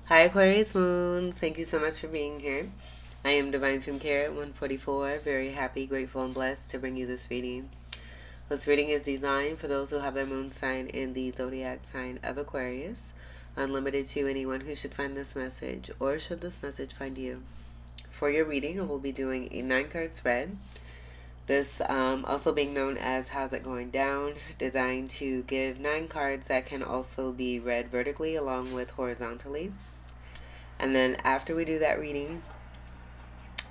Hi Aquarius Moon, thank you so much for being here. I am Divine Femme Care at 144, very happy, grateful, and blessed to bring you this reading. This reading is designed for those who have their moon sign in the zodiac sign of Aquarius, unlimited to anyone who should find this message or should this message find you. For your reading, I will be doing a 9-card spread. This also being known as How's It Going Down, designed to give 9 cards that can also be read vertically along with horizontally. And then after we do that reading,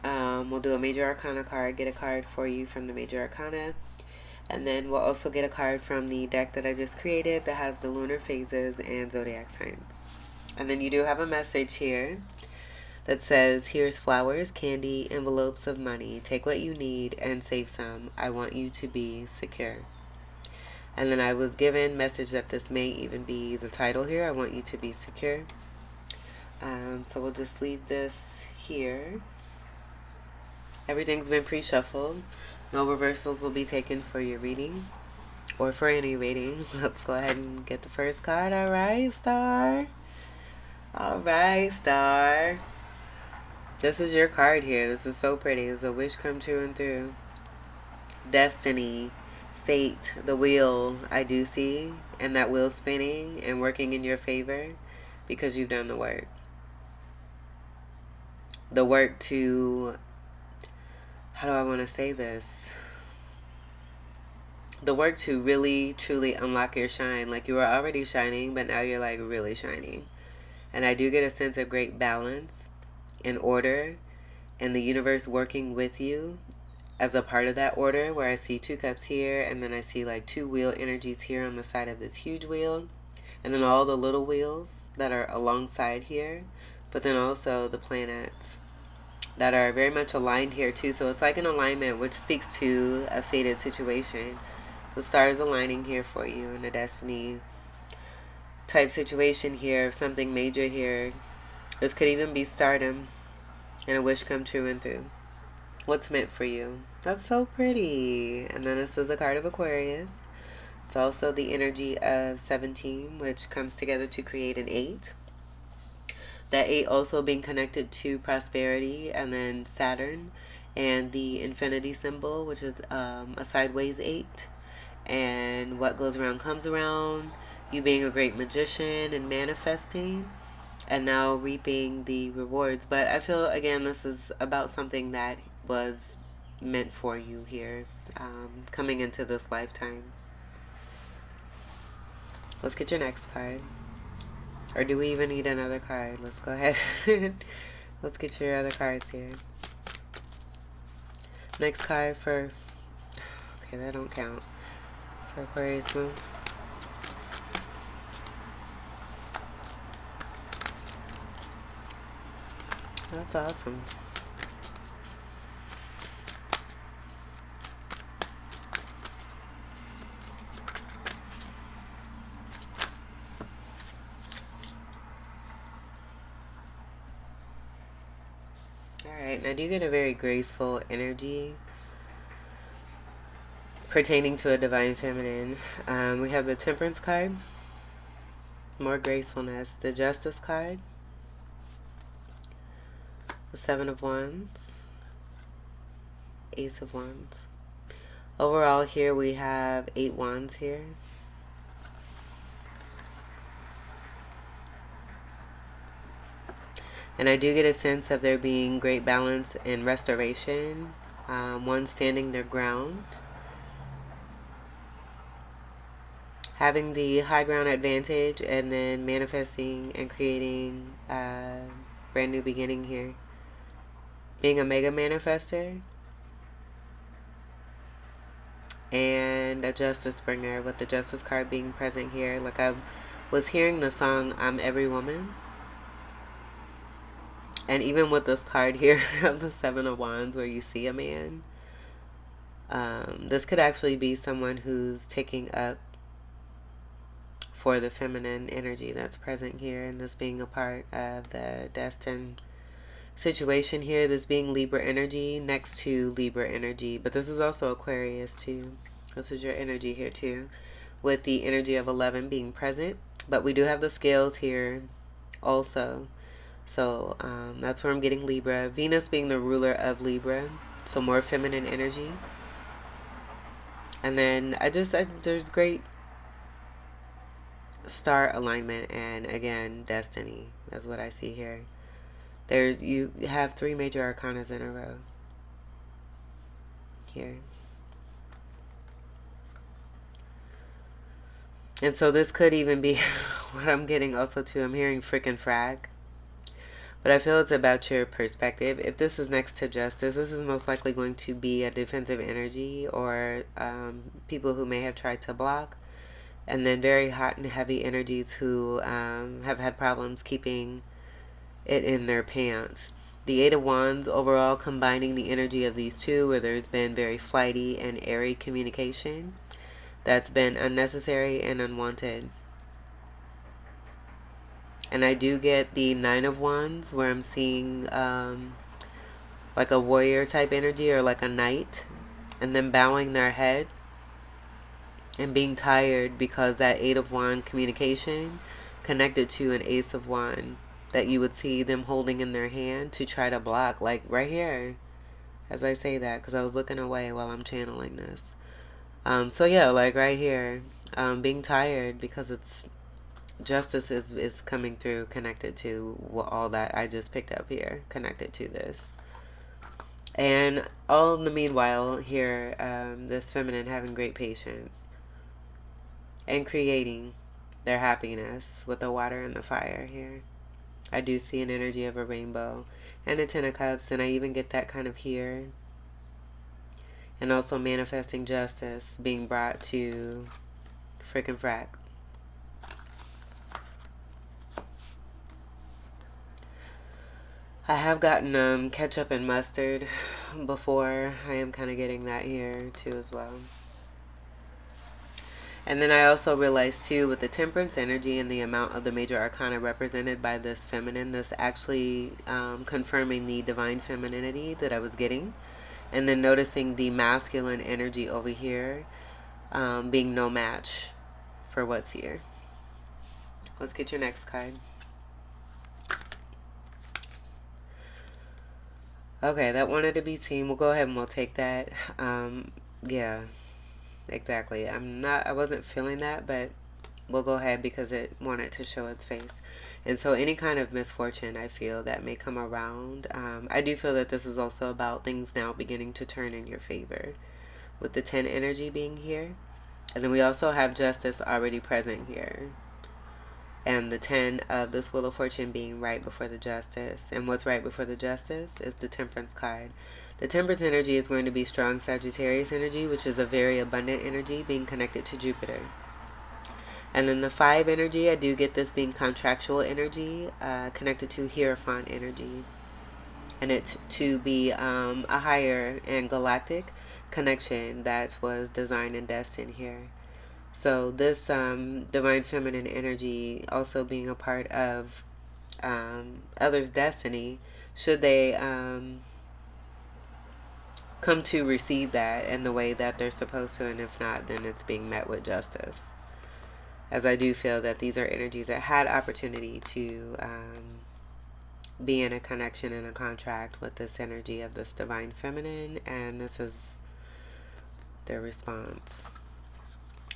we'll do a Major Arcana card, get a card for you from the Major Arcana. And then we'll also get a card from the deck that I just created that has the lunar phases and zodiac signs. And then you do have a message here that says, here's flowers, candy, envelopes of money. Take what you need and save some. I want you to be secure. And then I was given message that this may even be the title here. I want you to be secure. So we'll just leave this here. Everything's been pre-shuffled. No reversals will be taken for your reading or for any reading. Let's go ahead and get the first card. All right, Star. All right, Star. This is your card here. This is so pretty. It's a wish come true and through. Destiny, fate, the wheel I do see, and that wheel spinning and working in your favor because you've done the work. The work to, how do I want to say this? The work to really, truly unlock your shine. Like you were already shining, but now you're like really shining. And I do get a sense of great balance and order, and the universe working with you as a part of that order, where I see 2 cups here, and then I see like 2 wheel energies here on the side of this huge wheel, and then all the little wheels that are alongside here, but then also the planets that are very much aligned here too. So it's like an alignment, which speaks to a fated situation. The stars aligning here for you in a destiny type situation here, of something major here. This could even be stardom and a wish come true and through. What's meant for you. That's so pretty. And then this is a card of Aquarius. It's also the energy of 17, which comes together to create an 8. That 8 also being connected to prosperity, and then Saturn and the infinity symbol, which is a sideways 8. And what goes around comes around. You being a great magician and manifesting, and now reaping the rewards. But I feel, again, this is about something that was meant for you here, coming into this lifetime. Let's get your next card. Or do we even need another card? Let's go ahead. Let's get your other cards here. Next card for, okay, that don't count, for Aquarius Moon. That's awesome. Alright, now do you get a very graceful energy pertaining to a divine feminine? We have the Temperance card, more gracefulness. The Justice card, the 7 of Wands, Ace of Wands. Overall here we have 8 Wands here. And I do get a sense of there being great balance and restoration. One standing their ground, having the high ground advantage, and then manifesting and creating a brand new beginning here. Being a mega manifester. And a justice bringer, with the justice card being present here. Like I was hearing the song I'm Every Woman. And even with this card here of the 7 of Wands, where you see a man, this could actually be someone who's taking up for the feminine energy that's present here, and this being a part of the destined situation here. This being Libra energy next to Libra energy, but this is also Aquarius too. This is your energy here too, with the energy of 11 being present. But we do have the scales here also So that's where I'm getting Libra. Venus being the ruler of Libra, so more feminine energy. And then there's great star alignment and again destiny. That's what I see here. You have 3 major arcanas in a row here. And so this could even be what I'm getting also too. I'm hearing frickin' frag. But I feel it's about your perspective. If this is next to justice, this is most likely going to be a defensive energy or people who may have tried to block. And then very hot and heavy energies who have had problems keeping it in their pants. The Eight of Wands overall combining the energy of these two, where there's been very flighty and airy communication that's been unnecessary and unwanted. And I do get the Nine of Wands, where I'm seeing like a warrior type energy or like a knight, and then bowing their head and being tired because that Eight of Wands communication connected to an Ace of Wands that you would see them holding in their hand to try to block, like right here as I say that, because I was looking away while I'm channeling this. So yeah, like right here, being tired because it's justice is coming through, connected to all that I just picked up here, connected to this. And all in the meanwhile here, this feminine having great patience and creating their happiness with the water and the fire here. I do see an energy of a rainbow and a Ten of Cups, and I even get that kind of here. And also manifesting justice being brought to frickin' frack. I have gotten ketchup and mustard before. I am kind of getting that here too as well. And then I also realized too, with the temperance energy and the amount of the major arcana represented by this feminine, this actually confirming the divine femininity that I was getting. And then noticing the masculine energy over here being no match for what's here. Let's get your next card. Okay, that wanted to be seen. We'll go ahead and we'll take that. Yeah, exactly. I wasn't feeling that, but we'll go ahead because it wanted to show its face. And so any kind of misfortune I feel that may come around, I do feel that this is also about things now beginning to turn in your favor with the 10 energy being here. And then we also have justice already present here. And the 10 of this Wheel of Fortune being right before the justice. And what's right before the justice is the Temperance card. The Temperance energy is going to be strong Sagittarius energy, which is a very abundant energy being connected to Jupiter. And then the 5 energy, I do get this being contractual energy connected to Hierophant energy. And it to be a higher and galactic connection that was designed and destined here. So this divine feminine energy also being a part of others' destiny, should they come to receive that in the way that they're supposed to, and if not, then it's being met with justice. As I do feel that these are energies that had opportunity to be in a connection and a contract with this energy of this divine feminine, and this is their response.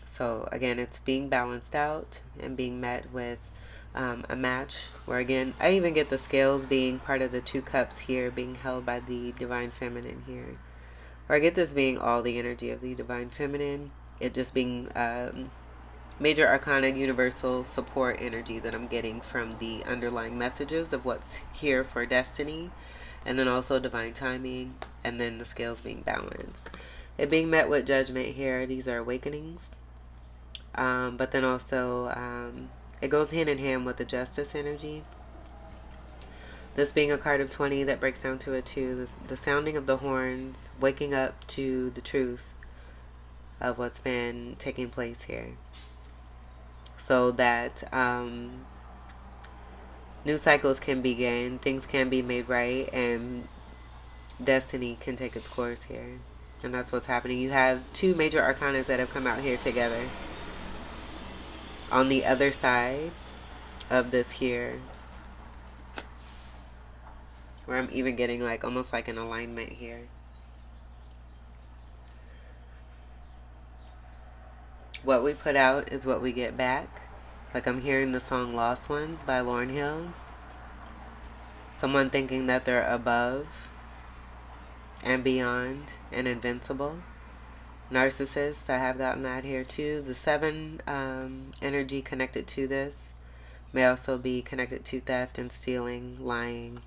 So again, it's being balanced out and being met with a match, where again, I even get the scales being part of the 2 cups here being held by the divine feminine here. Or I get this being all the energy of the divine feminine. It just being major arcana universal support energy that I'm getting from the underlying messages of what's here for destiny. And then also divine timing. And then the scales being balanced. It being met with judgment here. These are awakenings. But then also it goes hand in hand with the justice energy. This being a card of 20 that breaks down to a 2. The sounding of the horns, waking up to the truth of what's been taking place here. So that new cycles can begin, things can be made right, and destiny can take its course here. And that's what's happening. You have 2 major arcanas that have come out here together. On the other side of this here, Where I'm even getting like almost like an alignment here. What we put out is what we get back. Like I'm hearing the song Lost Ones by Lauryn Hill. Someone thinking that they're above and beyond and invincible. Narcissists, I have gotten that here too. The 7 energy connected to this may also be connected to theft and stealing, lying,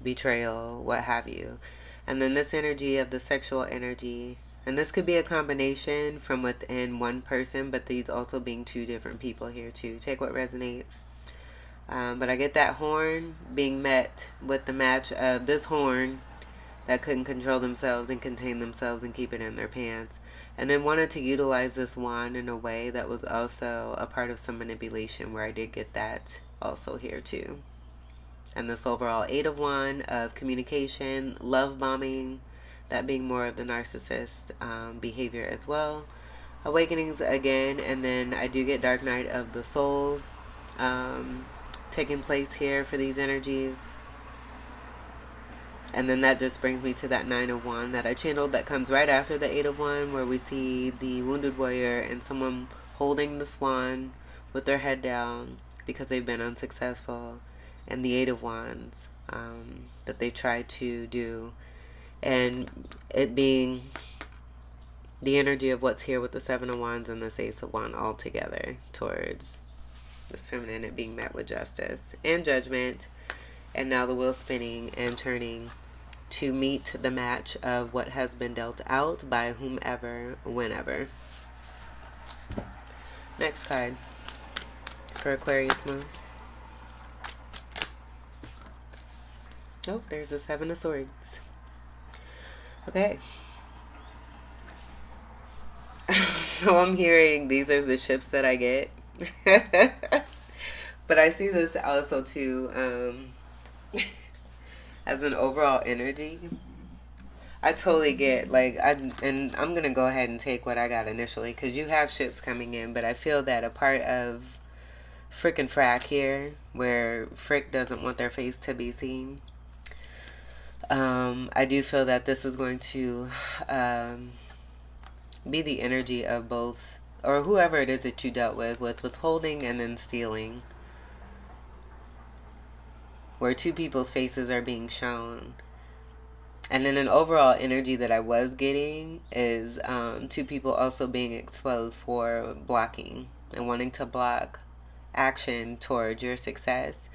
betrayal, what have you. And then this energy of the sexual energy, and this could be a combination from within one person, but these also being 2 different people here too. Take what resonates. But I get that horn being met with the match of this horn that couldn't control themselves and contain themselves and keep it in their pants, and then wanted to utilize this wand in a way that was also a part of some manipulation, where I did get that also here too. And this overall 8 of Wands of communication, love bombing, that being more of the narcissist behavior as well. Awakenings again, and then I do get Dark Night of the Souls taking place here for these energies. And then that just brings me to that 9 of Wands that I channeled, that comes right after the 8 of Wands, where we see the wounded warrior and someone holding the swan with their head down because they've been unsuccessful, and the 8 of Wands that they tried to do, and it being the energy of what's here with the 7 of Wands and this Ace of Wands all together towards this feminine, it being met with justice and judgment. And now the wheel spinning and turning to meet the match of what has been dealt out by whomever, whenever. Next card for Aquarius moon. Oh, there's the 7 of Swords. Okay. So I'm hearing these are the ships that I get. But I see this also too as an overall energy. I totally get, like, I'm going to go ahead and take what I got initially, because you have ships coming in, but I feel that a part of Frick and Frack here, where Frick doesn't want their face to be seen, I do feel that this is going to be the energy of both, or whoever it is that you dealt with withholding and then stealing, where 2 people's faces are being shown. And then an overall energy that I was getting is 2 people also being exposed for blocking and wanting to block action towards your success,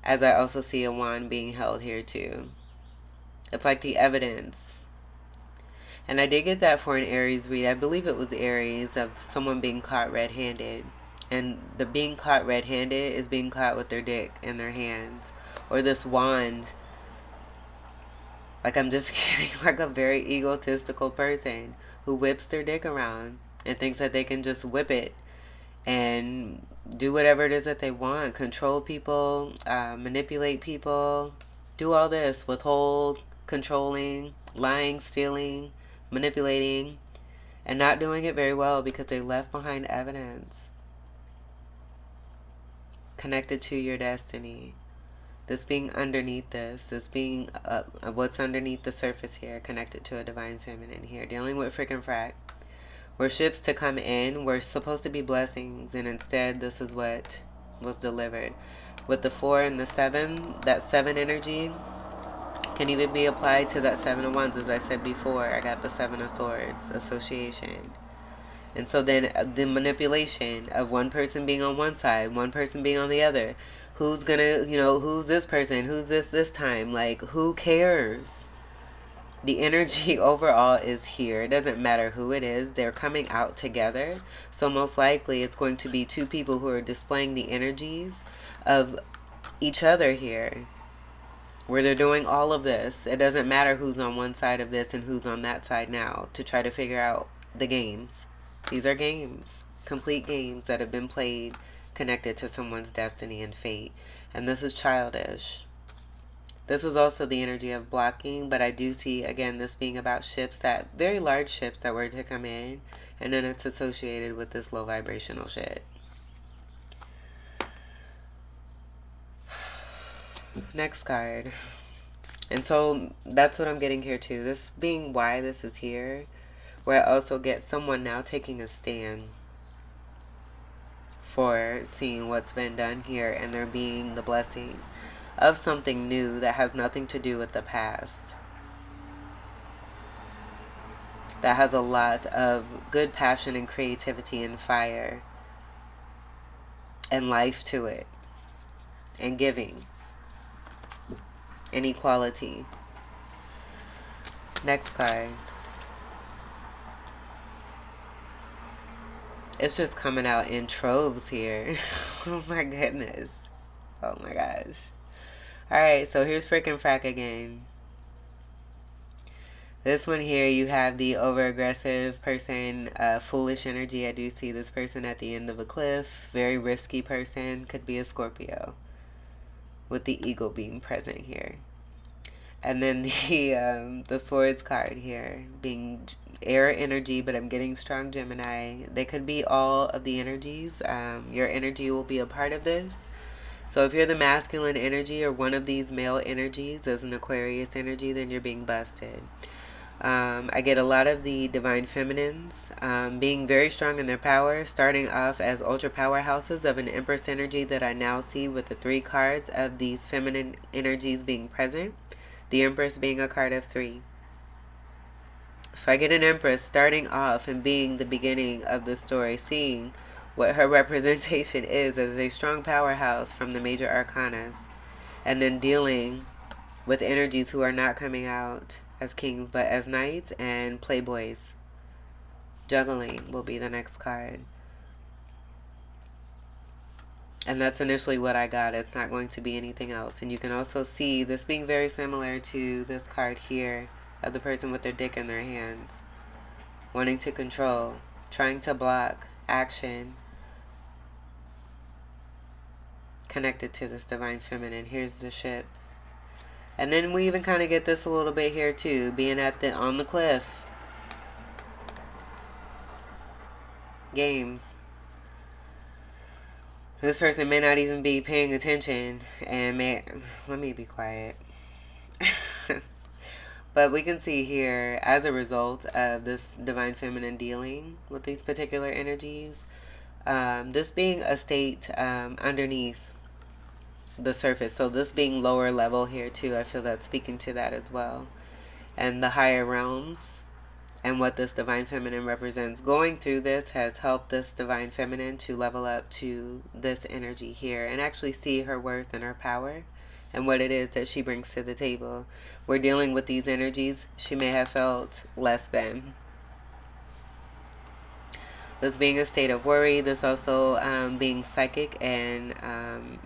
as I also see a wand being held here too. It's like the evidence. And I did get that for an Aries read. I believe it was Aries, of someone being caught red-handed. And the being caught red-handed is being caught with their dick in their hands. Or this wand. Like, I'm just getting like a very egotistical person who whips their dick around and thinks that they can just whip it and do whatever it is that they want. Control people, manipulate people, do all this, withhold, controlling, lying, stealing, manipulating, and not doing it very well because they left behind evidence connected to your destiny. This being underneath this being what's underneath the surface here, connected to a divine feminine here, dealing with frickin' frack. Were ships to come in, were supposed to be blessings, and instead this is what was delivered. With the 4 and the 7, that 7 energy can even be applied to that 7 of Wands. As I said before, I got the 7 of Swords association. And so then the manipulation of one person being on one side, one person being on the other. Who's gonna, who's this person? Who's this time? Like, who cares? The energy overall is here. It doesn't matter who it is. They're coming out together. So most likely it's going to be 2 people who are displaying the energies of each other here, where they're doing all of this. It doesn't matter who's on one side of this and who's on that side now, to try to figure out the games. These are games, complete games that have been played, connected to someone's destiny and fate. And this is childish. This is also the energy of blocking, but I do see, again, this being about ships, that very large ships that were to come in, and then it's associated with this low vibrational shit. Next card. And so that's what I'm getting here too. This being why this is here, where I also get someone now taking a stand for seeing what's been done here, and there being the blessing of something new that has nothing to do with the past. That has a lot of good passion and creativity and fire and life to it, and giving and equality. Next card. It's just coming out in troves here. Oh my goodness. Oh my gosh. Alright, so here's freaking frack again. This one here, you have the over-aggressive person, foolish energy. I do see this person at the end of a cliff. Very risky person. Could be a Scorpio. With the eagle being present here. And then the swords card here being air energy, but I'm getting strong Gemini. They could be all of the energies. Your energy will be a part of this. So if you're the masculine energy or one of these male energies as an Aquarius energy, then you're being busted. I get a lot of the divine feminines being very strong in their power, starting off as ultra powerhouses of an Empress energy that I now see with the 3 cards of these feminine energies being present. The Empress being a card of 3. So I get an Empress starting off and being the beginning of the story, seeing what her representation is as a strong powerhouse from the major arcanas, and then dealing with energies who are not coming out as kings but as knights and playboys. Juggling will be the next card. And that's initially what I got. It's not going to be anything else. And you can also see this being very similar to this card here of the person with their dick in their hands. Wanting to control. Trying to block action. Connected to this divine feminine. Here's the ship. And then we even kind of get this a little bit here too. Being on the cliff. Games. This person may not even be paying attention and let me be quiet. But we can see here, as a result of this divine feminine dealing with these particular energies, this being a state underneath the surface. So this being lower level here too, I feel that's speaking to that as well. And the higher realms. And what this divine feminine represents. Going through this has helped this divine feminine to level up to this energy here and actually see her worth and her power and what it is that she brings to the table. We're dealing with these energies she may have felt less than. This being a state of worry, this also being psychic and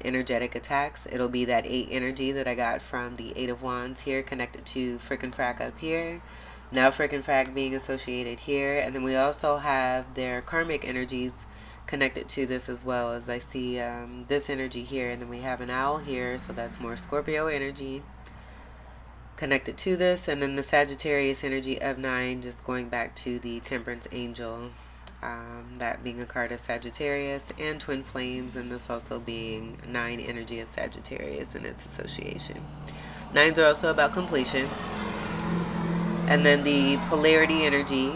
energetic attacks. It'll be that 8 energy that I got from the 8 of Wands here connected to frickin' frack up here. Now frickin' frack being associated here. And then we also have their karmic energies connected to this as well, as I see this energy here. And then we have an owl here, so that's more Scorpio energy connected to this. And then the Sagittarius energy of 9, just going back to the Temperance angel. That being a card of Sagittarius and twin flames, and this also being 9 energy of Sagittarius and its association. 9s are also about completion. And then the polarity energy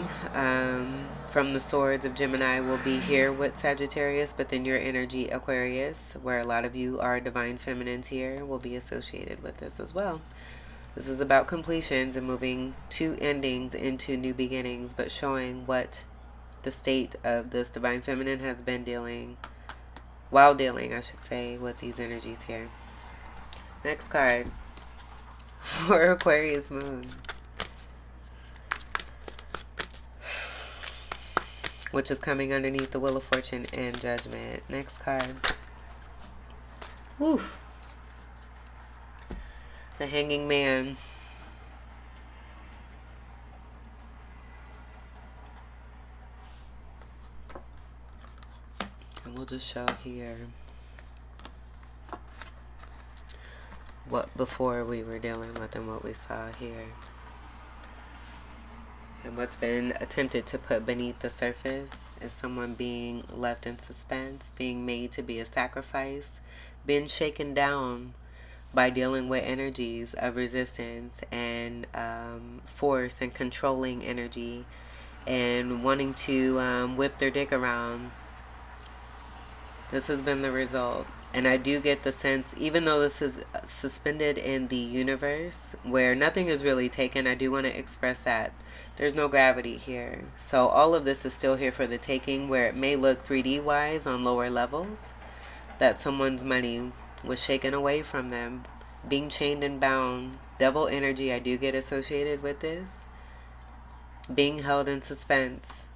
from the swords of Gemini will be here with Sagittarius, but then your energy Aquarius, where a lot of you are divine feminines here, will be associated with this as well. This is about completions and moving to endings into new beginnings, but showing what the state of this divine feminine has been dealing, while dealing, I should say, with these energies here. Next card for Aquarius moon, which is coming underneath the Wheel of Fortune and Judgment. Next card. Woo. The Hanging Man. And we'll just show here what before we were dealing with and what we saw here. And what's been attempted to put beneath the surface is someone being left in suspense, being made to be a sacrifice, been shaken down by dealing with energies of resistance and force and controlling energy and wanting to whip their dick around. This has been the result. And I do get the sense, even though this is suspended in the universe where nothing is really taken, I do want to express that there's no gravity here. So all of this is still here for the taking, where it may look 3D wise on lower levels, that someone's money was shaken away from them, being chained and bound. Devil energy, I do get associated with this. Being held in suspense.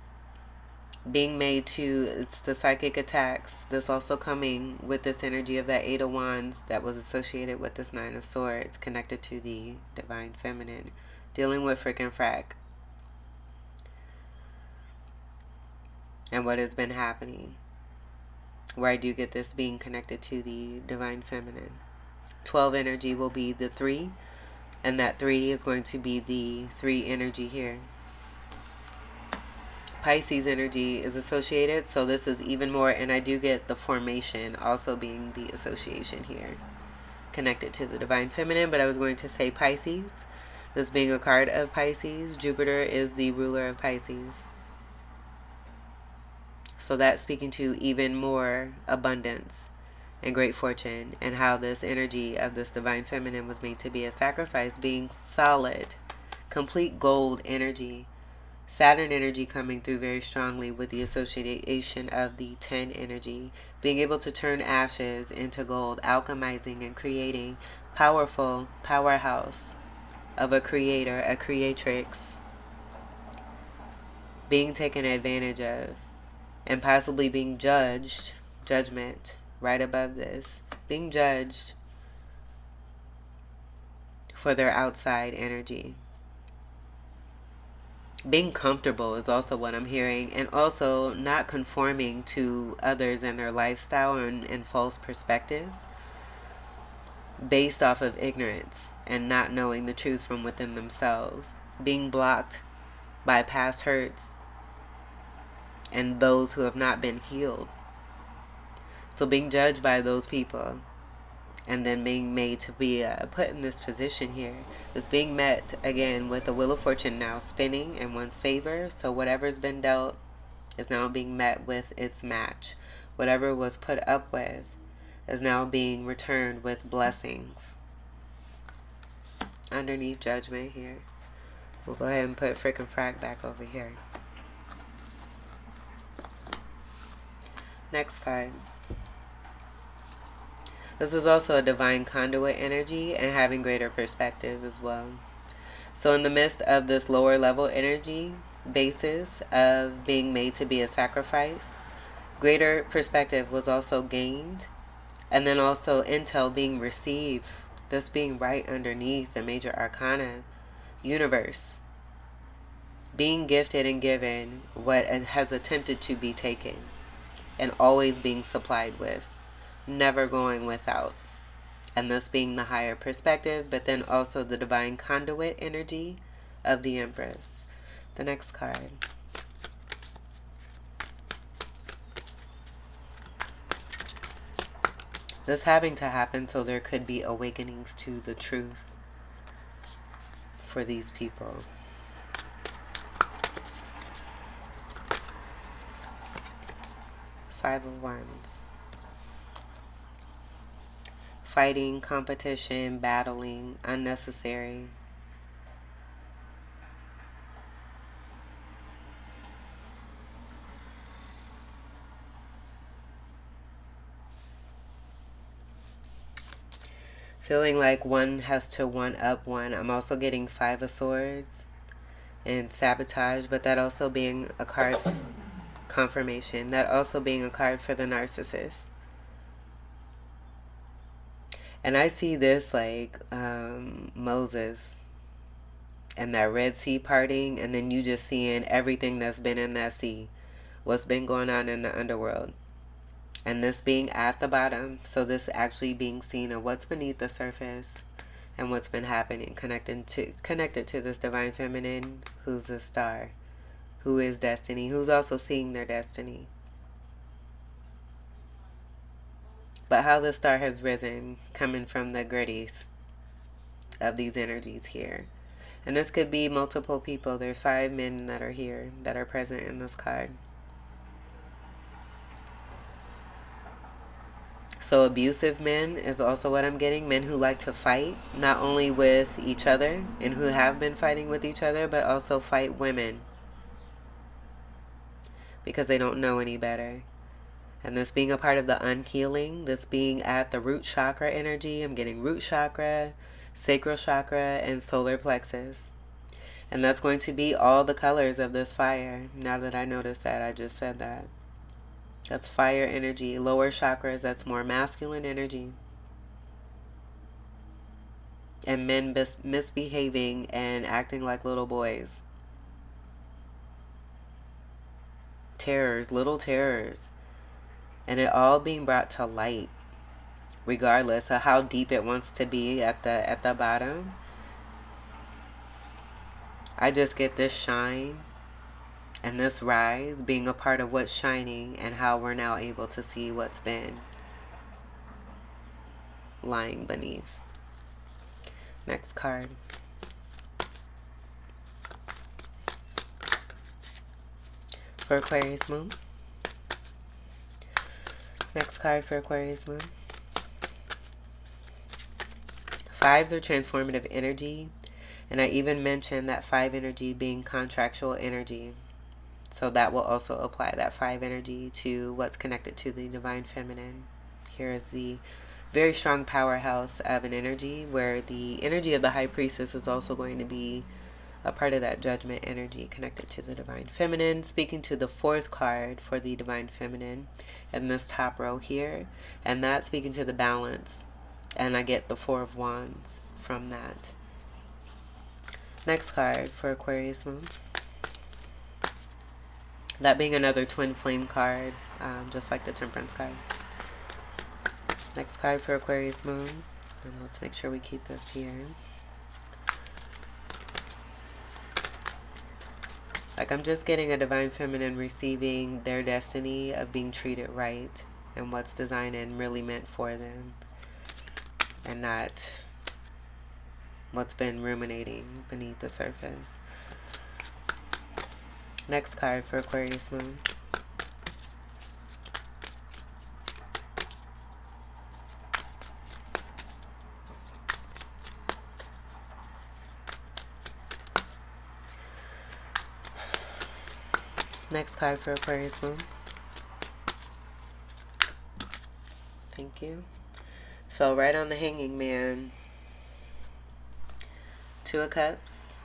Being made to, it's the psychic attacks. This also coming with this energy of that Eight of Wands that was associated with this Nine of Swords, connected to the Divine Feminine. Dealing with frickin' frack. And what has been happening. Where I do get this being connected to the Divine Feminine. 12 energy will be the 3. And that 3 is going to be the 3 energy here. Pisces energy is associated, so this is even more, and I do get the formation also being the association here, connected to the Divine Feminine, but I was going to say Pisces. This being a card of Pisces, Jupiter is the ruler of Pisces. So that's speaking to even more abundance and great fortune, and how this energy of this Divine Feminine was made to be a sacrifice, being solid, complete gold energy. Saturn energy coming through very strongly with the association of the 10 energy. Being able to turn ashes into gold, alchemizing and creating powerful powerhouse of a creator, a creatrix. Being taken advantage of and possibly being judged, judgment right above this. Being judged for their outside energy. Being comfortable is also what I'm hearing, and also not conforming to others and their lifestyle and false perspectives based off of ignorance and not knowing the truth from within themselves. Being blocked by past hurts and those who have not been healed. So being judged by those people and then being made to be put in this position here. It's being met again with the Wheel of Fortune now spinning in one's favor. So whatever's been dealt is now being met with its match. Whatever was put up with is now being returned with blessings. Underneath Judgment here. We'll go ahead and put frickin' frack back over here. Next card. This is also a divine conduit energy and having greater perspective as well. So in the midst of this lower level energy basis of being made to be a sacrifice, greater perspective was also gained. And then also intel being received. This being right underneath the major arcana universe. Being gifted and given what has attempted to be taken. And always being supplied with. Never going without. And this being the higher perspective, but then also the divine conduit energy of the Empress. The next card. This having to happen so there could be awakenings to the truth for these people. Five of Wands. Fighting, competition, battling, unnecessary. Feeling like one has to one-up one. I'm also getting Five of Swords and sabotage, but that also being a card confirmation. That also being a card for the narcissist. And I see this like Moses and that Red Sea parting, and then you just seeing everything that's been in that sea, what's been going on in the underworld. And this being at the bottom, so this actually being seen of what's beneath the surface and what's been happening, connected to this divine feminine who's a star, who is destiny, who's also seeing their destiny. but how the star has risen, coming from the gritties of these energies here. And this could be multiple people. There's 5 men that are here, that are present in this card. So abusive men is also what I'm getting. Men who like to fight, not only with each other, and who have been fighting with each other, but also fight women because they don't know any better. And this being a part of the unhealing, this being at the root chakra energy, I'm getting root chakra, sacral chakra, and solar plexus. And that's going to be all the colors of this fire. Now that I noticed that, I just said that. That's fire energy. Lower chakras, that's more masculine energy. And men misbehaving and acting like little boys. Terrors, little terrors. And it all being brought to light, regardless of how deep it wants to be at the bottom. I just get this shine and this rise being a part of what's shining and how we're now able to see what's been lying beneath. Next card. For Aquarius Moon. Next card for Aquarius Moon. 5s are transformative energy. And I even mentioned that 5 energy being contractual energy. So that will also apply that 5 energy to what's connected to the divine feminine. Here is the very strong powerhouse of an energy where the energy of the high priestess is also going to be a part of that judgment energy connected to the divine feminine, speaking to the 4th card for the divine feminine in this top row here, and that's speaking to the balance, and I get the 4 of Wands from that. Next card for Aquarius Moon, that being another twin flame card, just like the Temperance card. Next card for Aquarius Moon, and let's make sure we keep this here. Like, I'm just getting a divine feminine receiving their destiny of being treated right and what's designed and really meant for them, and not what's been ruminating beneath the surface. Next card for Aquarius Moon. Next card for Aquarius Moon. Thank you. Fell right on the Hanging Man. 2 of Cups.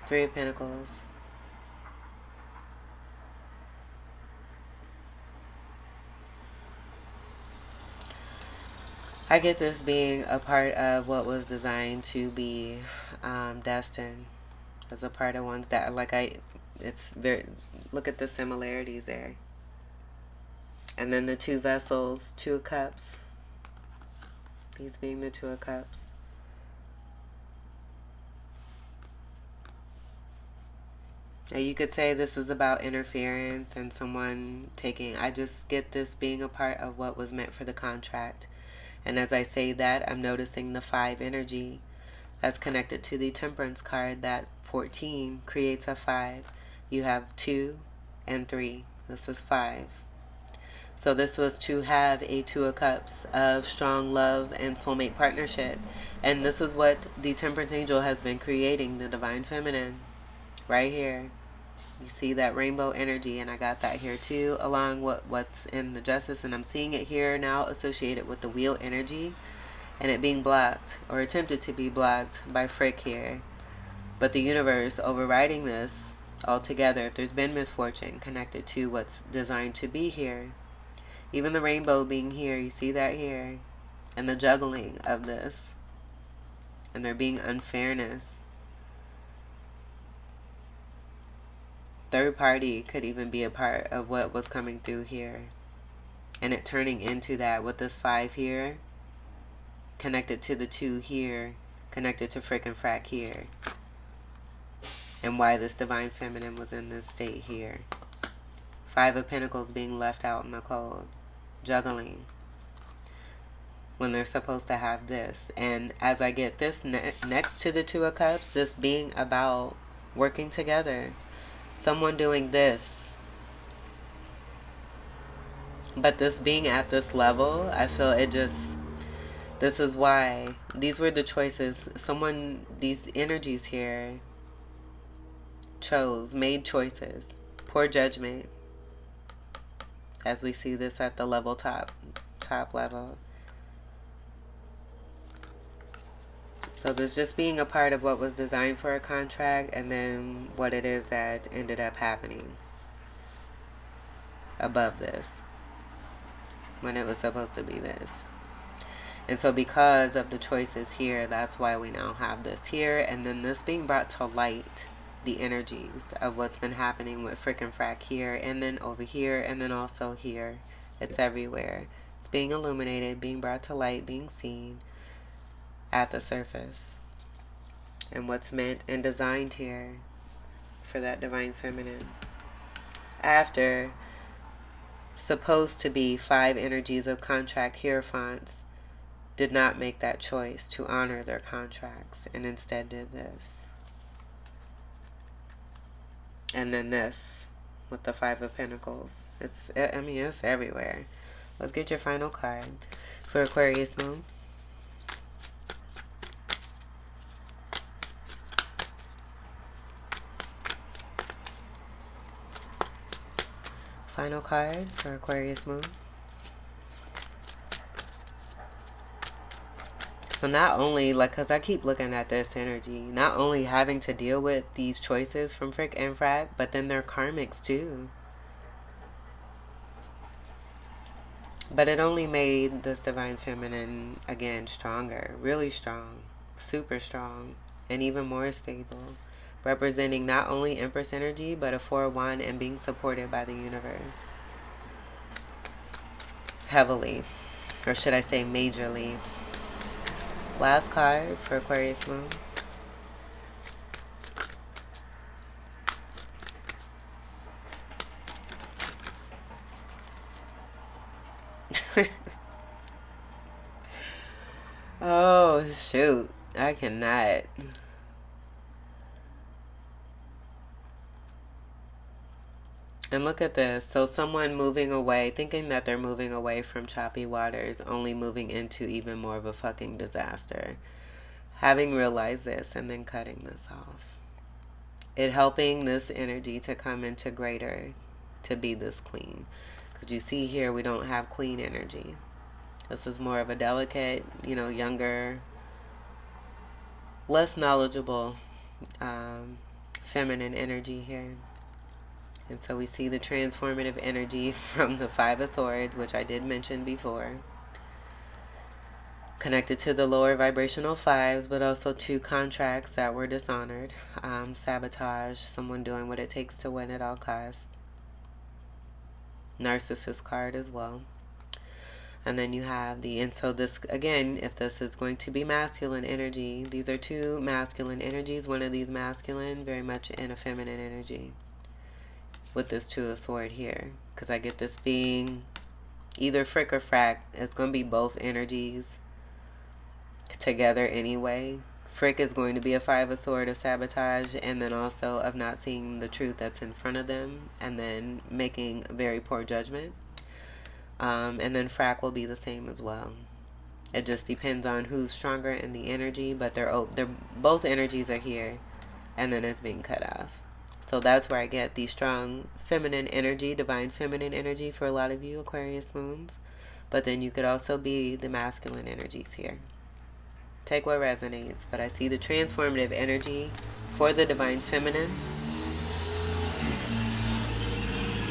3 of Pentacles. I get this being a part of what was designed to be destined. As a part of ones that, like, it's very, look at the similarities there. And then the 2 vessels, 2 of Cups. These being the 2 of Cups. Now you could say this is about interference and someone taking, I just get this being a part of what was meant for the contract. And as I say that, I'm noticing the 5 energy that's connected to the Temperance card. That 14 creates a 5. You have 2 and 3. This is 5. So this was to have a 2 of Cups of strong love and soulmate partnership. And this is what the Temperance angel has been creating, the divine feminine. Right here. You see that rainbow energy, and I got that here too, along with what's in the Justice, and I'm seeing it here now associated with the Wheel energy, and it being blocked, or attempted to be blocked by Frick here. But the universe overriding this altogether, if there's been misfortune connected to what's designed to be here. Even the rainbow being here, you see that here, and the juggling of this, and there being unfairness. Third party could even be a part of what was coming through here. And it turning into that with this 5 here, connected to the 2 here, connected to Frick and Frack here. And why this divine feminine was in this state here. 5 of Pentacles being left out in the cold. juggling when they're supposed to have this. And as I get this next to the Two of Cups, this being about working together, someone doing this, but this being at this level, I feel it just, this is why these were the choices. Someone, these energies here made choices, poor judgment, as we see this at the level top level. So this just being a part of what was designed for a contract, and then what it is that ended up happening above this when it was supposed to be this. And so because of the choices here, that's why we now have this here. And then this being brought to light, the energies of what's been happening with Frick and Frack here, and then over here, and then also here. It's everywhere. It's being illuminated, being brought to light, being seen at the surface. And what's meant and designed here for that divine feminine. After supposed to be 5 energies of contract hierophants did not make that choice to honor their contracts, and instead did this. And then this with the 5 of Pentacles. It's everywhere. Let's get your final card for Aquarius moon. Final card for Aquarius moon. So not only, because I keep looking at this energy, not only having to deal with these choices from Frick and Frack, but then they're karmics too. But it only made this divine feminine, again, stronger, really strong, super strong, and even more stable. Representing not only Empress energy, but a 4 of Wands and being supported by the universe. Heavily, or should I say majorly. Last card for Aquarius moon. Oh, shoot. I cannot. And look at this. So someone moving away, thinking that they're moving away from choppy waters, only moving into even more of a fucking disaster. Having realized this and then cutting this off. It helping this energy to come into greater, to be this queen. Because you see here, we don't have queen energy. This is more of a delicate, younger, less knowledgeable, feminine energy here. And so we see the transformative energy from the 5 of Swords, which I did mention before. Connected to the lower vibrational 5s, but also 2 contracts that were dishonored. Sabotage, someone doing what it takes to win at all costs. Narcissist card as well. And then you have and so this, again, if this is going to be masculine energy, these are 2 masculine energies. One of these masculine, very much in a feminine energy. With this 2 of Swords here, because I get this being either Frick or Frack. It's going to be both energies together anyway. Frick is going to be a 5 of Swords of sabotage, and then also of not seeing the truth that's in front of them, and then making very poor judgment. And then Frack will be the same as well. It just depends on who's stronger in the energy, but they're both energies are here, and then it's being cut off. So that's where I get the strong feminine energy, divine feminine energy for a lot of you Aquarius moons. But then you could also be the masculine energies here. Take what resonates. But I see the transformative energy for the divine feminine,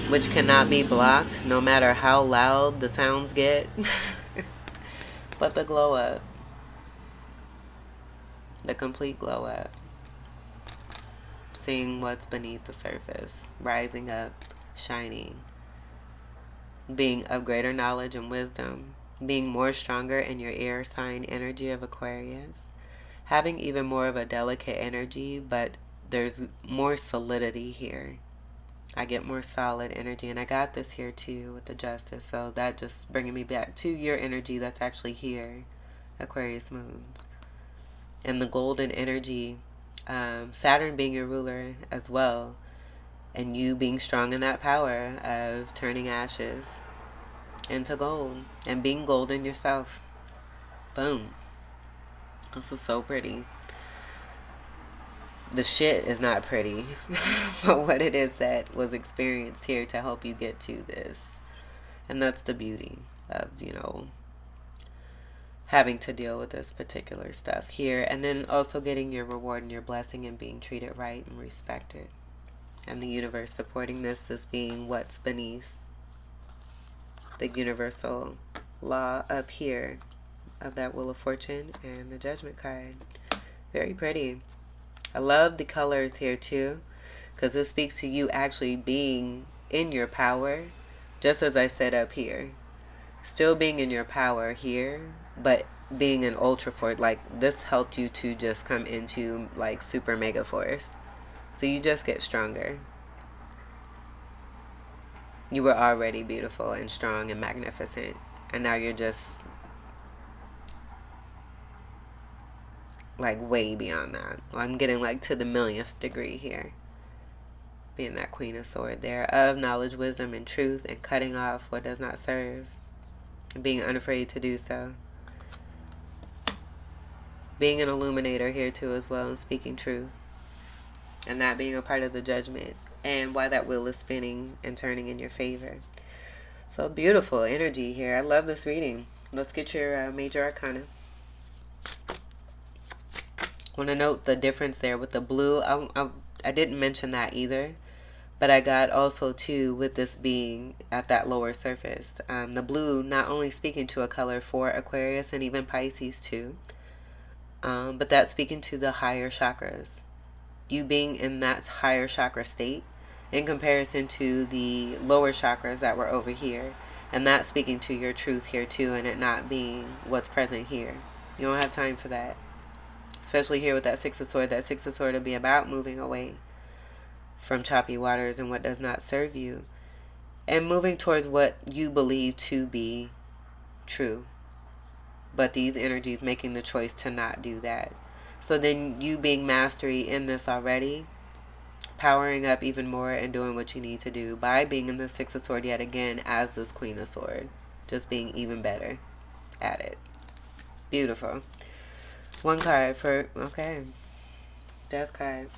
which cannot be blocked no matter how loud the sounds get. But the glow up. The complete glow up. Seeing what's beneath the surface, rising up, shining, being of greater knowledge and wisdom, being more stronger in your air sign energy of Aquarius, having even more of a delicate energy, but there's more solidity here. I get more solid energy. And I got this here too with the Justice. So that just bringing me back to your energy that's actually here, Aquarius moons. And the golden energy, Saturn being your ruler as well. And you being strong in that power of turning ashes into gold. And being golden yourself. Boom. This is so pretty. The shit is not pretty, but what it is that was experienced here to help you get to this. And that's the beauty of, having to deal with this particular stuff here. And then also getting your reward and your blessing and being treated right and respected. And the universe supporting this as being what's beneath the universal law up here of that Wheel of Fortune and the Judgment card. Very pretty. I love the colors here too, because it speaks to you actually being in your power, just as I said up here. Still being in your power here, but being an ultra force. Like, this helped you to just come into like super mega force. So you just get stronger. You were already beautiful and strong and magnificent, and now you're just like way beyond that. I'm getting like to the millionth degree here. Being that Queen of Swords there, of knowledge, wisdom, and truth, and cutting off what does not serve, and being unafraid to do so. Being an illuminator here too as well, and speaking truth. And that being a part of the Judgment, and why that wheel is spinning and turning in your favor. So beautiful energy here. I love this reading. Let's get your major arcana. Want to note the difference there with the blue. I didn't mention that either, but I got also too with this being at that lower surface. The blue not only speaking to a color for Aquarius and even Pisces too, but that's speaking to the higher chakras. You being in that higher chakra state in comparison to the lower chakras that were over here, and that's speaking to your truth here too, and it not being what's present here. You don't have time for that. Especially here with that Six of Swords. That Six of Swords will be about moving away from choppy waters and what does not serve you, and moving towards what you believe to be true. But these energies making the choice to not do that. So then you being mastery in this already, powering up even more and doing what you need to do by being in the Six of Swords yet again as this Queen of Swords. Just being even better at it. Beautiful. One card for, okay, Death card.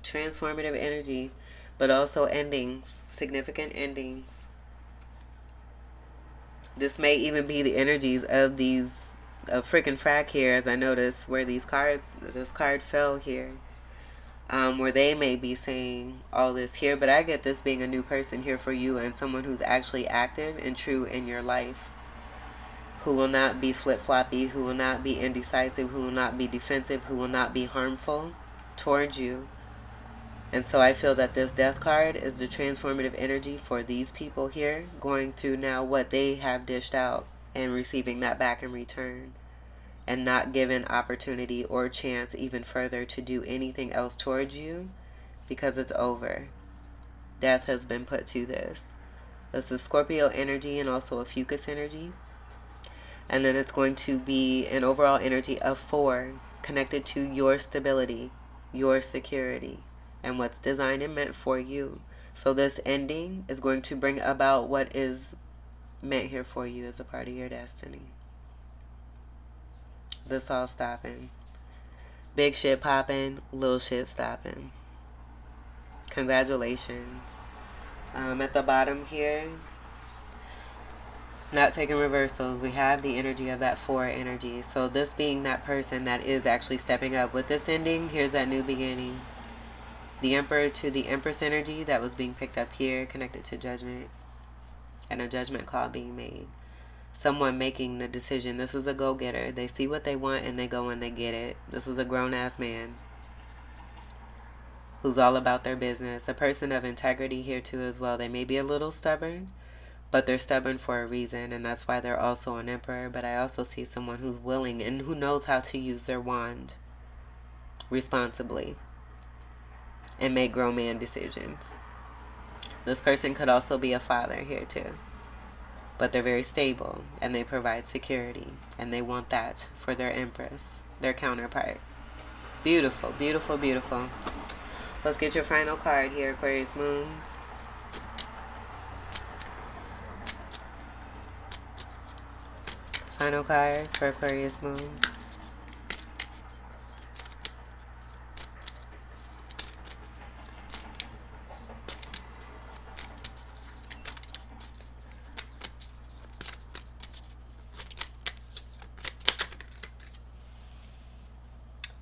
Transformative energy, but also endings, significant endings. This may even be the energies of these, freaking frack here, as I noticed where these cards, this card fell here. Where they may be saying all this here, but I get this being a new person here for you and someone who's actually active and true in your life. Who will not be flip-floppy, who will not be indecisive, who will not be defensive, who will not be harmful towards you. And so I feel that this Death card is the transformative energy for these people here, going through now what they have dished out and receiving that back in return, and not given opportunity or chance even further to do anything else towards you because it's over. Death has been put to this. This is Scorpio energy and also a Fucus energy. And then it's going to be an overall energy of 4 connected to your stability, your security, and what's designed and meant for you. So this ending is going to bring about what is meant here for you as a part of your destiny. This all stopping. Big shit popping, little shit stopping. Congratulations. At the bottom here, not taking reversals, we have the energy of that 4 energy. So this being that person that is actually stepping up with this ending, here's that new beginning. The Emperor to the Empress energy that was being picked up here, connected to Judgment, and a judgment call being made. Someone making the decision. This is a go-getter. They see what they want and they go and they get it. This is a grown-ass man who's all about their business. A person of integrity here too as well. They may be a little stubborn, but they're stubborn for a reason, and that's why they're also an emperor. But I also see someone who's willing and who knows how to use their wand responsibly. and make grown man decisions. This person could also be a father here too, but they're very stable and they provide security, and they want that for their empress, their counterpart. Beautiful, beautiful, beautiful. Let's get your final card here, Aquarius Moons. Final card for Aquarius Moon.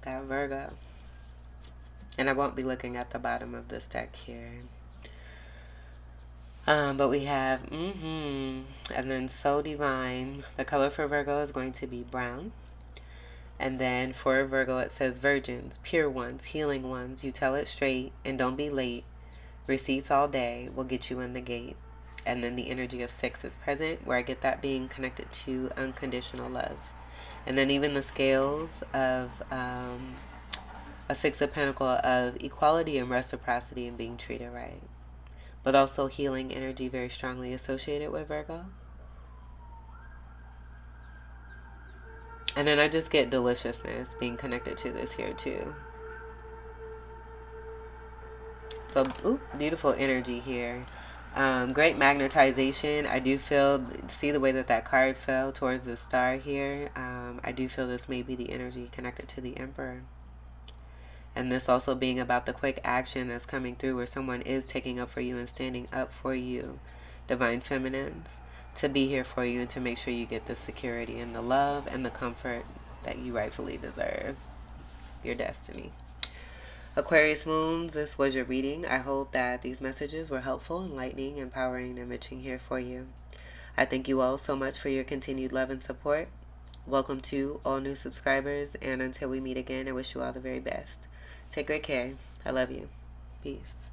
Got Virgo. And I won't be looking at the bottom of this deck here. But we have, and then So Divine. The color for Virgo is going to be brown. And then for Virgo, it says virgins, pure ones, healing ones. You tell it straight and don't be late. Receipts all day will get you in the gate. And then the energy of 6 is present, where I get that being connected to unconditional love. And then even the scales of a 6 of Pentacles of equality and reciprocity and being treated right. But also healing energy very strongly associated with Virgo. And then I just get deliciousness being connected to this here too. So, beautiful energy here. Great magnetization. I do feel, see the way that that card fell towards the star here. I do feel this may be the energy connected to the Emperor. And this also being about the quick action that's coming through, where someone is taking up for you and standing up for you, divine feminines, to be here for you and to make sure you get the security and the love and the comfort that you rightfully deserve. Your destiny. Aquarius Moons, this was your reading. I hope that these messages were helpful, enlightening, empowering, and enriching here for you. I thank you all so much for your continued love and support. Welcome to all new subscribers, and until we meet again, I wish you all the very best. Take great care. I love you. Peace.